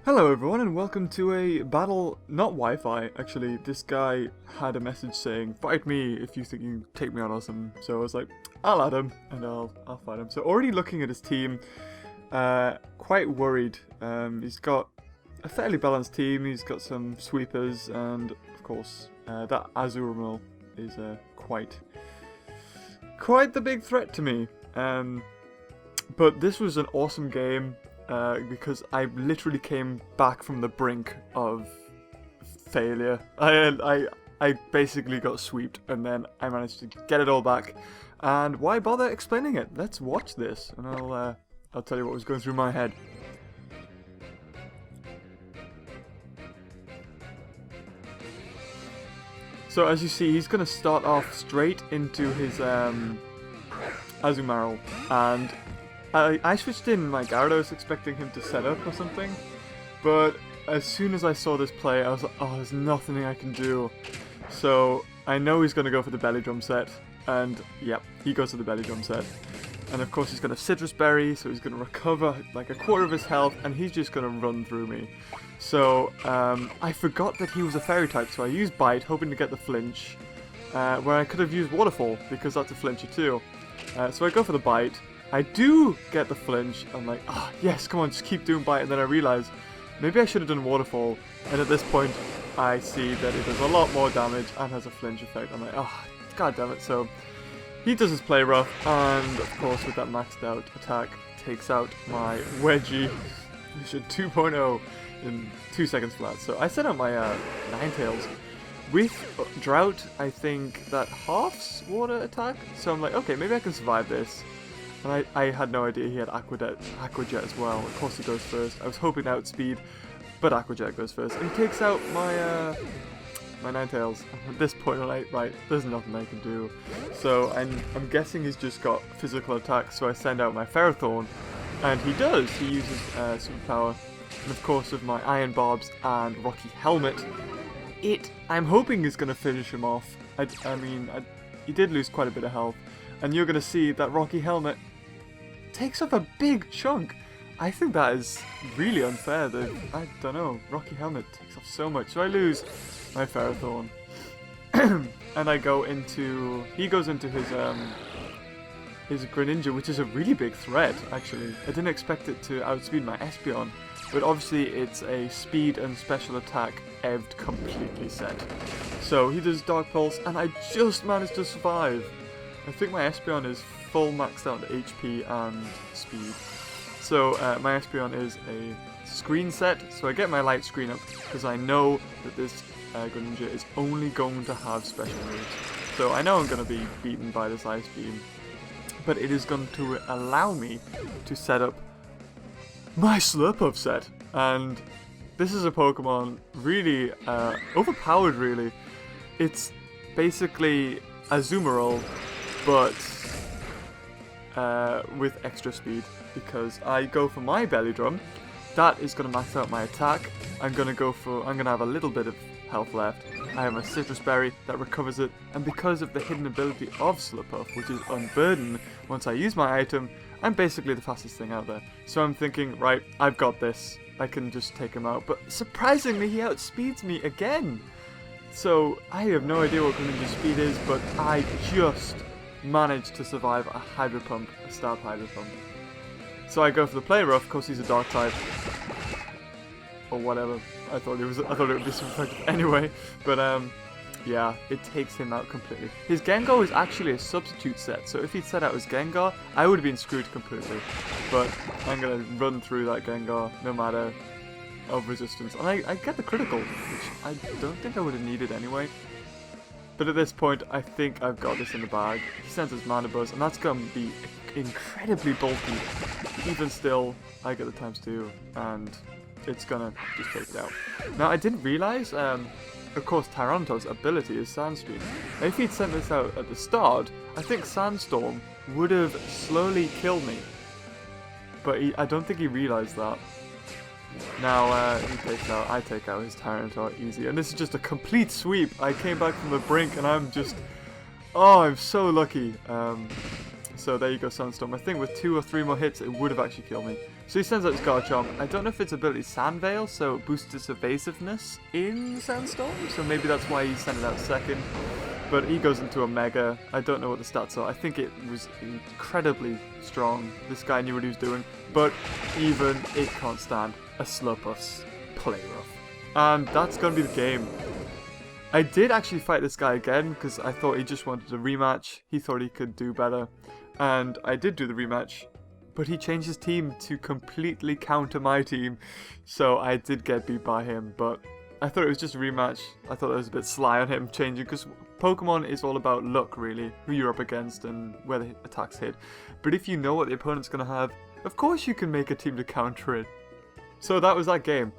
Hello everyone and welcome to a battle, not Wi-Fi, actually. This guy had a message saying, fight me if you think you can take me on or something. So I was like, I'll add him and I'll fight him. So already looking at his team, quite worried. He's got a fairly balanced team. He's got some sweepers and of course that Azumarill is quite the big threat to me. But this was an awesome game. Because I literally came back from the brink of failure. I basically got swept and then I managed to get it all back. And why bother explaining it? Let's watch this and I'll tell you what was going through my head. So as you see, he's going to start off straight into his Azumarill, and I switched in my Gyarados expecting him to set up or something, but as soon as I saw this play, I was like, oh, there's nothing I can do. So I know he's going to go for the Belly Drum set, and yep, he goes to the Belly Drum set. And of course he's going to Citrus Berry, so he's going to recover like a quarter of his health, and he's just going to run through me. So I forgot that he was a Fairy type, so I used Bite, hoping to get the flinch, where I could have used Waterfall, because that's a flinchy too. So I go for the Bite. I do get the flinch. I'm like, ah, oh, yes, come on, just keep doing Bite. And then I realize maybe I should have done Waterfall. And at this point, I see that it does a lot more damage and has a flinch effect. I'm like, oh, god damn it. So he does his play rough, and of course, with that maxed out attack, takes out my Wedgie Mission 2.0 in 2 seconds flat. So I set out my Ninetales. With Drought, I think that halves water attack. So I'm like, okay, maybe I can survive this. And I had no idea he had Aqua Jet as well. Of course he goes first. I was hoping to outspeed, but Aqua Jet goes first. And he takes out my my Ninetales. At this point I'm like, right, there's nothing I can do. So I'm guessing he's just got physical attack, so I send out my Ferrothorn. And he does. He uses Superpower. And of course with my Iron Barbs and Rocky Helmet, I'm hoping is going to finish him off. He did lose quite a bit of health. And you're going to see that Rocky Helmet takes off a big chunk. I think that is really unfair. I don't know. Rocky Helmet takes off so much. So I lose my Ferrothorn. And I go into... He goes into his Greninja, which is a really big threat, actually. I didn't expect it to outspeed my Espeon. But obviously it's a speed and special attack ev'd completely set. So he does Dark Pulse, and I just managed to survive. I think my Espeon is full maxed out HP and speed. So my Espeon is a screen set, so I get my light screen up because I know that this Greninja is only going to have special moves. So I know I'm going to be beaten by this Ice Beam, but it is going to allow me to set up my Slurpuff set. And this is a Pokemon really overpowered, really. It's basically Azumarill, but with extra speed, because I go for my Belly Drum. That is going to max out my attack. I'm going to have a little bit of health left. I have my Citrus Berry that recovers it, and because of the hidden ability of Slurpuff, which is Unburden, once I use my item, I'm basically the fastest thing out there. So I'm thinking, right, I've got this. I can just take him out. But surprisingly, he outspeeds me again. So I have no idea what Greninja's speed is, but I just managed to survive a Hydro Pump, a Stab Hydro Pump. So I go for the Play Rough, of course he's a Dark type. Or whatever. I thought it would be some effective anyway. But yeah, it takes him out completely. His Gengar is actually a substitute set, so if he'd set out his Gengar, I would have been screwed completely. But I'm gonna run through that Gengar no matter of resistance. And I get the critical, which I don't think I would have needed anyway. But at this point, I think I've got this in the bag. He sends his Mana Buzz, and that's going to be incredibly bulky. Even still, I get the ×2, and it's going to just take it out. Now, I didn't realize, of course, Tyranitar's ability is Sandstream. Now, if he'd sent this out at the start, I think Sandstorm would have slowly killed me. But I don't think he realized that. Now, I take out his Tyranitar easy, and this is just a complete sweep. I came back from the brink, and I'm so lucky. So there you go, Sunstorm. I think with 2 or 3 more hits, it would have actually killed me. So he sends out his Garchomp. I don't know if its ability is Sand Veil, so it boosts its evasiveness in Sandstorm, so maybe that's why he sent it out second. But he goes into a Mega. I don't know what the stats are. I think it was incredibly strong. This guy knew what he was doing. But even it can't stand a Slowpuff's Play Rough. And that's going to be the game. I did actually fight this guy again because I thought he just wanted a rematch. He thought he could do better. And I did do the rematch. But he changed his team to completely counter my team. So I did get beat by him. But I thought it was just a rematch. I thought it was a bit sly on him changing. Because Pokemon is all about luck, really. Who you're up against and where the attacks hit. But if you know what the opponent's going to have, of course you can make a team to counter it. So that was that game.